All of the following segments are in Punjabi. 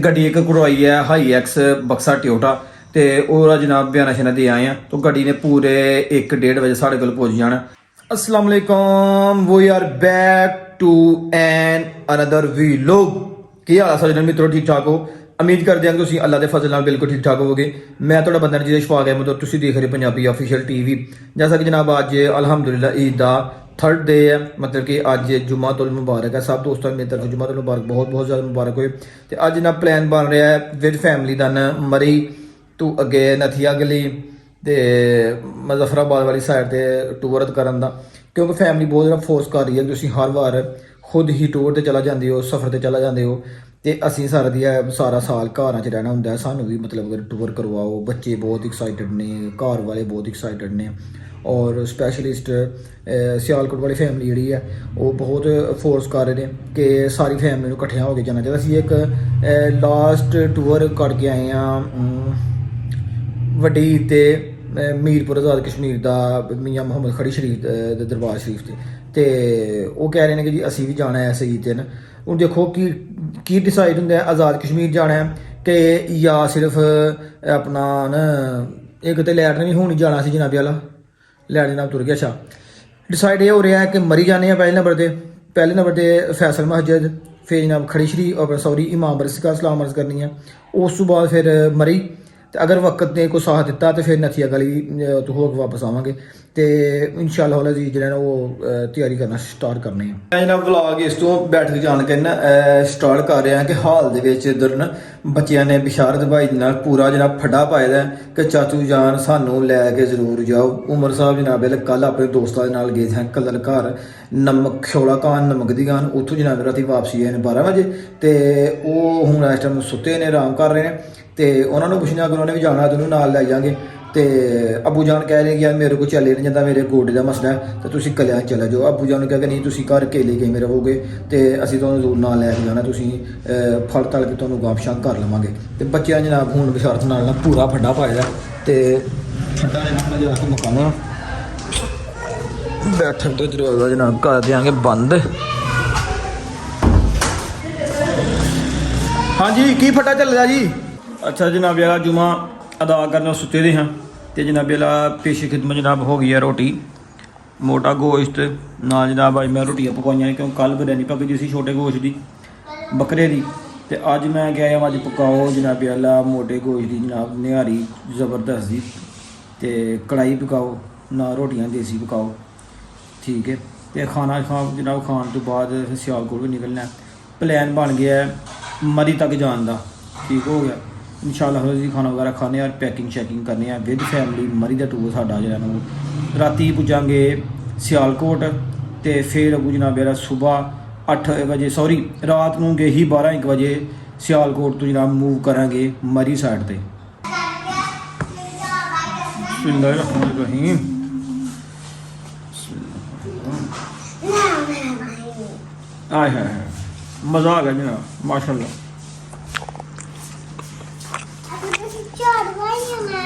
ਗੱਡੀ ਇੱਕ ਕਰਵਾਈ है हाई एक्स बक्सा टोयोटा ਤੇ ਉਹਦਾ ਜਨਾਬ ਬਿਆਨਾ ਸ਼ਨਾ ਦੇ ਆਏ ਆ तो ਗੱਡੀ ਨੇ ਪੂਰੇ 1-1.5 ਵਜੇ ਸਾਡੇ ਕੋਲ ਪਹੁੰਚ ਜਾਣਾ। अस्सलाम वालेकुम, we are back to an another vlog. ਕੀ ਹਾਲ ਆ ਸਾਰੇ ਮਿੱਤਰੋ, ਠੀਕ ਠਾਕ ਹੋ? ਉਮੀਦ ਕਰਦੇ ਹਾਂ ਕਿ ਤੁਸੀਂ ਅੱਲਾ ਦੇ ਫਜ਼ਲ ਨਾਲ ਬਿਲਕੁਲ ਠੀਕ ਠਾਕ ਹੋਵੋਗੇ। ਮੈਂ ਤੁਹਾਡਾ ਬੰਦਾ ਜੀ ਸ਼ਫਾਕ ਅਹਿਮਦ, ਤੁਸੀਂ ਦੇਖ ਰਹੇ ਪੰਜਾਬੀ ऑफिशियल टीवी। जैसा कि जनाब ਅੱਜ अल्हम्दुलिल्लाह ईद ਦਾ 3rd डे है, मतलब कि ਅੱਜ जुम्मातुल मुबारक है। सब दोस्तों मेरी तरफ जुम्मातुल मुबारक बहुत बहुत ज़्यादा मुबारक होए। तो ਅੱਜ जनाब प्लान बन रहा है विद फैमिली ਦਾ मरी ਤੋਂ ਅੱਗੇ ਨਥੀਆ ਗਲੀ ਤੇ ਮੁਜ਼ੱਫਰਾਬਾਦ ਵਾਲੀ ਸਾਈਡ ਤੇ ਟੂਰ ਕਰਨ ਦਾ, ਕਿਉਂਕਿ ਫੈਮਿਲੀ ਬਹੁਤ ਜ਼ਿਆਦਾ ਫੋਰਸ ਕਰ ਰਹੀ ਹੈ ਕਿ ਤੁਸੀਂ ਹਰ ਵਾਰ ਖੁਦ ਹੀ ਟੂਰ ਤੇ ਚਲਾ ਜਾਂਦੇ ਹੋ, ਸਫ਼ਰ ਤੇ ਚਲਾ ਜਾਂਦੇ ਹੋ ਤੇ ਅਸੀਂ ਸਾਰਾ ਸਾਲ ਘਰਾਂ 'ਚ ਰਹਿਣਾ ਹੁੰਦਾ। ਸਾਨੂੰ ਵੀ मतलब अगर टूर करवाओ। बच्चे बहुत एक्साइटेड ने, घर वाले बहुत एक्साइटेड ने और स्पैशलिस्ट सियालकोट वाली फैमिली जी है वो बहुत फोर्स कर रहे हैं कि सारी फैमिली को इकट्ठिया होकर जाना चाहिए। ਅਸੀਂ एक लास्ट टूर करके आए हैं ਵੱਡੀ ਤੇ ਮੀਰਪੁਰ ਆਜ਼ਾਦ ਕਸ਼ਮੀਰ ਦਾ ਮੀਆਂ ਮੁਹੰਮਦ ਖੜੀ ਸ਼ਰੀਫ ਦੇ ਦਰਬਾਰ ਸ਼ਰੀਫ ਤੇ ਉਹ ਕਹਿ ਰਹੇ ਨੇ ਕਿ ਜੀ ਅਸੀਂ ਵੀ ਜਾਣਾ ਹੈ ਸਹੀ ਦਿਨ। ਹੁਣ ਦੇਖੋ ਕੀ ਡਿਸਾਈਡ ਹੁੰਦਾ ਹੈ, ਆਜ਼ਾਦ ਕਸ਼ਮੀਰ ਜਾਣਾ ਹੈ ਕਿ ਜਾਂ ਸਿਰਫ ਆਪਣਾ ਨਾ ਇੱਕ ਤੇ ਲੈਟ ਨਹੀਂ ਹੋਣੀ ਜਾਣਾ ਸੀ ਜਨਾਬੇ ਵਾਲਾ ਲੈਟ ਜਨਾਬ ਤੁਰ ਗਿਆ। ਅੱਛਾ ਡਿਸਾਈਡ ਇਹ ਹੋ ਰਿਹਾ ਹੈ ਕਿ ਮਰੀ ਜਾਣੇ ਆ ਪਹਿਲੇ ਨੰਬਰ ਤੇ ਫੈਸਲ ਮਸਜਿਦ, ਫਿਰ ਜਨਾਬ ਖੜੀ ਸ਼ਰੀਫ ਸੌਰੀ ਇਮਾਮ ਬਰਸ का सलाम अर्ज़ करनी है। उस तो बाद फिर मरी ਤੇ ਅਗਰ ਵਕਤ ਨੇ ਕੋਈ ਸਾਥ ਦਿੱਤਾ ਤੇ ਫਿਰ ਨਥੀਆ ਗਲੀ ਤੋਂ ਹੋ ਕੇ ਵਾਪਸ ਆਵਾਂਗੇ ਤੇ ਇਨਸ਼ਾਅੱਲਾ ਹੌਲਾ ਜੀ ਜਿਹੜਾ ਉਹ ਤਿਆਰੀ ਕਰਨਾ ਸਟਾਰਟ ਕਰਨੇ ਆ। ਮੈਂ ਜਨਾਬ ਵਲੌਗ ਇਸ ਤੋਂ ਬੈਠ ਕੇ ਜਾਣ ਕੇ ਨਾ ਸਟਾਰਟ ਕਰ ਰਿਹਾ ਕਿ ਹਾਲ ਦੇ ਵਿੱਚ ਇਧਰ ਨਾ ਬੱਚਿਆਂ ਨੇ ਬਿਸ਼ਾਰਤ ਭਾਈ ਦੇ ਨਾਲ ਪੂਰਾ ਜਨਾਬ ਫੱਡਾ ਪਾਇਆ ਦਾ ਕਿ ਚਾਚੂ ਜਾਨ ਸਾਨੂੰ ਲੈ ਕੇ ਜ਼ਰੂਰ ਜਾਓ। ਉਮਰ ਸਾਹਿਬ ਜਨਾਬ ਕੱਲ ਆਪਣੇ ਦੋਸਤਾਂ ਦੇ ਨਾਲ ਗਏ ਸਨ ਕਲਰ ਘਰ ਨਮਕ ਸ਼ੌਲਾ ਖਾਨ ਨਮਕ ਦੀ ਖਾਨ, ਉੱਥੋਂ ਜਨਾਬ ਰਾਤੀ ਵਾਪਸੀ ਆਏ ਨੇ 12 ਵਜੇ ਤੇ ਉਹ ਹੁਣ ਇਸ ਟਾਈਮ ਸੁੱਤੇ ਨੇ, ਆਰਾਮ ਕਰ ਰਹੇ ਨੇ ਤੇ ਉਹਨਾਂ ਨੂੰ ਪੁੱਛਣਾ ਕਿ ਉਹਨਾਂ ਨੇ ਵੀ ਜਾਣਾ ਤੇ ਉਹਨੂੰ ਨਾਲ ਲੈ ਜਾਵਾਂਗੇ। ਤੇ ਅੱਬੂ ਜਾਨ ਕਹਿ ਰਹੇ ਕਿ ਯਾਰ ਮੇਰੇ ਕੋਲ ਚੱਲੇ ਨਹੀਂ ਜਾਂਦਾ, ਮੇਰੇ ਗੋਡੇ ਦਾ ਮਸਲਾ ਹੈ ਤੇ ਤੁਸੀਂ ਇਕੱਲਿਆਂ ਚਲੇ ਜਾਓ। ਅੱਬੂ ਜਾਨ ਨੂੰ ਕਹਿ ਕੇ ਨਹੀਂ ਤੁਸੀਂ ਘਰ ਅਕੇਲੇ ਕਿਵੇਂ ਰਹੋਗੇ ਤੇ ਅਸੀਂ ਤੁਹਾਨੂੰ ਜ਼ਰੂਰ ਨਾਲ ਲੈ ਕੇ ਜਾਣਾ, ਤੁਸੀਂ ਫੜ ਤਲ ਕੇ ਤੁਹਾਨੂੰ ਗਾਪਸ਼ਾਂ ਕਰ ਲਵਾਂਗੇ। ਤੇ ਬੱਚਿਆਂ ਜਨਾਬ ਹੁਣ ਬਿਸ਼ਾਰਤ ਨਾਲ ਪੂਰਾ ਫੱਡਾ ਪਾਇਆ ਤੇ ਫੱਡਾ ਜਨਾਬ ਜਾ ਕੇ ਮੁਕਾਉਣਾ ਬੈਠਕ ਤੋਂ ਦਰਵਾਜ਼ਾ ਜਨਾਬ ਕਰ ਦਿਆਂਗੇ ਬੰਦ। ਹਾਂਜੀ ਕੀ ਫੱਟਾ ਚੱਲਦਾ ਜੀ? ਅੱਛਾ ਜਨਾਬ ਵਾਲਾ ਜੁਮਾ ਅਦਾ ਕਰਨ ਸੁੱਤੇ ਦੇ ਹਾਂ ਤੇ ਜਨਾਬ ਵਾਲਾ ਪੇਸ਼ੀ ਖਿਦਮਤ ਜਨਾਬ ਹੋ ਗਈ ਹੈ ਰੋਟੀ ਮੋਟਾ ਗੋਸ਼ਤ ਨਾਲ ਜਨਾਬ। ਅੱਜ ਮੈਂ ਰੋਟੀਆਂ ਪਕਾਈਆਂ ਨੇ ਕਿਉਂ ਕੱਲ ਬਿਰਿਆਨੀ ਪੱਕ ਗਈ ਸੀ ਛੋਟੇ ਗੋਸ਼ਤ ਦੀ ਬੱਕਰੇ ਦੀ ਤੇ ਅੱਜ ਮੈਂ ਕਿਹਾ ਅੱਜ ਪਕਾਓ ਜਨਾਬ ਵਾਲਾ ਮੋਟੇ ਗੋਸ਼ਤ ਦੀ ਜਨਾਬ ਨਿਹਾਰੀ ਜ਼ਬਰਦਸਤ ਦੀ ਤੇ ਕੜਾਈ ਪਕਾਓ ਨਾਲ ਰੋਟੀਆਂ ਦੇਸੀ ਪਕਾਓ, ਠੀਕ ਹੈ। ਤੇ ਖਾਣਾ ਜਨਾਬ ਖਾਣ ਤੋਂ ਬਾਅਦ ਸਿਆਲਕੋਟ ਵੀ ਨਿਕਲਣਾ। ਪਲਾਨ ਬਣ ਗਿਆ ਮਰੀ ਤੱਕ ਜਾਣ ਦਾ, ਠੀਕ ਹੋ ਗਿਆ इंशाअल्लाह। जी खाना वगैरह खाने और पैकिंग शैकिंग करने विद फैमिली। मरी का टूर साडा जो राती पुजांगे सियालकोट तो फिर अबू जनाब मेरा सुबह 8 बजे सॉरी रात नूं गए ही 12-1 बजे सियालकोट तो जनाब मूव करांगे मरी साइड ते। आए है मज़ा आ गया जनाब माशाल्लाह।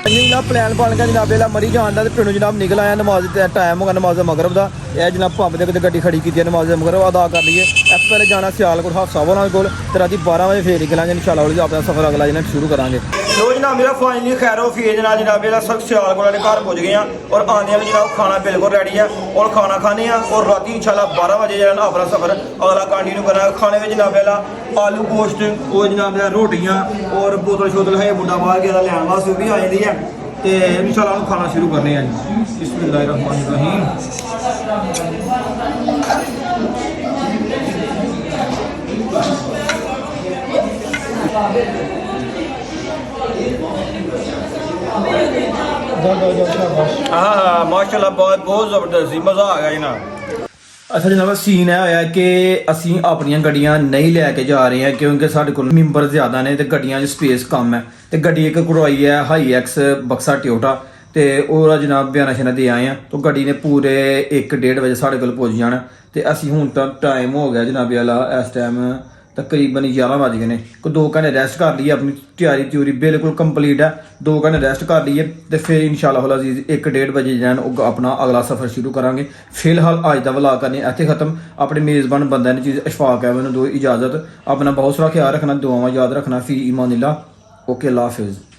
जनाब प्लान बन गया जनाब वेला मरी जान का पिंडों जनाब निकल आया। नमाज टाइम होगा नमाज मगरब का, यह जनाब पंप के गड्डी खड़ी की नमाज मगरब अदा कर लीए। इस पहले जाना सियालकोट हाफ साहब होना कोल तो रात 12 बजे फिर निकलेंगे इंशाअल्लाह। अपना सफर अगला जनाब शुरू करांगे। लो जनाब मेरा फाइनली खैरो फी जनाब मेरा सब सियालकोट वाले घर पहुँच गए हैं और आने में जनाब खाना बिल्कुल रेडी है और खाना खाने और रात इंशाअल्लाह 12 बजे जनाब अपना सफर अगला कंटिन्यू करना। खाने में जनाब मेरा आलू गोश्त और जनाब मेरा रोटियाँ और बोतल शोतल है बुढ़ा बाहर गया लैन वास्ते भी आ जाती है तो इंशाअल्लाह हम खाना शुरू करने हैं। बिस्मिल्लाहिर्रहमानिर्रहीम। हाँ माशाल्लाह बहुत ज़बरदस्त मज़ा आ गया जनाब। अच्छा जनाब सीन है होया कि असी अपन गड्डियां नहीं लैके जा रहे हैं क्योंकि साढ़े को मैंबर ज़्यादा ने तो गड्डियां स्पेस कम है। तो गड्डी एक करवाई है हाई एक्स बक्सा टोयोटा तो वह जनाब बयाना शना दे आए हैं तो गड्डी ने पूरे 1-1.5 बजे साढ़े को पहुँच जाना। तो असी हूँ तो टाइम हो गया जनाब वाला इस टाइम ਤਕਰੀਬਨ 11 ਵੱਜ ਗਏ ਨੇ। ਕੋਈ 2 ਘੰਟੇ ਰੈਸਟ ਕਰ ਲਈਏ, ਆਪਣੀ ਤਿਆਰੀ ਬਿਲਕੁਲ ਕੰਪਲੀਟ ਹੈ। 2 ਘੰਟੇ ਰੈਸਟ ਕਰ ਲਈਏ ਤੇ ਫਿਰ ਇਨਸ਼ਾਅੱਲਾਹੁਲ ਅਜ਼ੀਜ਼ 1-1:30 ਵਜੇ ਜਿਹੜਾ ਉਹ ਆਪਣਾ ਅਗਲਾ ਸਫ਼ਰ ਸ਼ੁਰੂ ਕਰਾਂਗੇ। ਫਿਲਹਾਲ ਅੱਜ ਦਾ ਵਲੌਗ ਕਰਨੇ ਇੱਥੇ ਖਤਮ। ਆਪਣੇ ਮੇਜ਼ਬਾਨ ਬੰਦਿਆਂ ਨੇ ਚੀਜ਼ ਅਸ਼ਫਾਕ ਹੈ, ਮੈਨੂੰ ਦਿਓ ਇਜਾਜ਼ਤ। ਆਪਣਾ ਬਹੁਤ ਸਾਰਾ ਖਿਆਲ ਰੱਖਣਾ, ਦੁਆਵਾਂ ਯਾਦ ਰੱਖਣਾ। ਫੀ ਈਮਾਨਿल्लाह। ਓਕੇ, अल्लाह हाफिज़।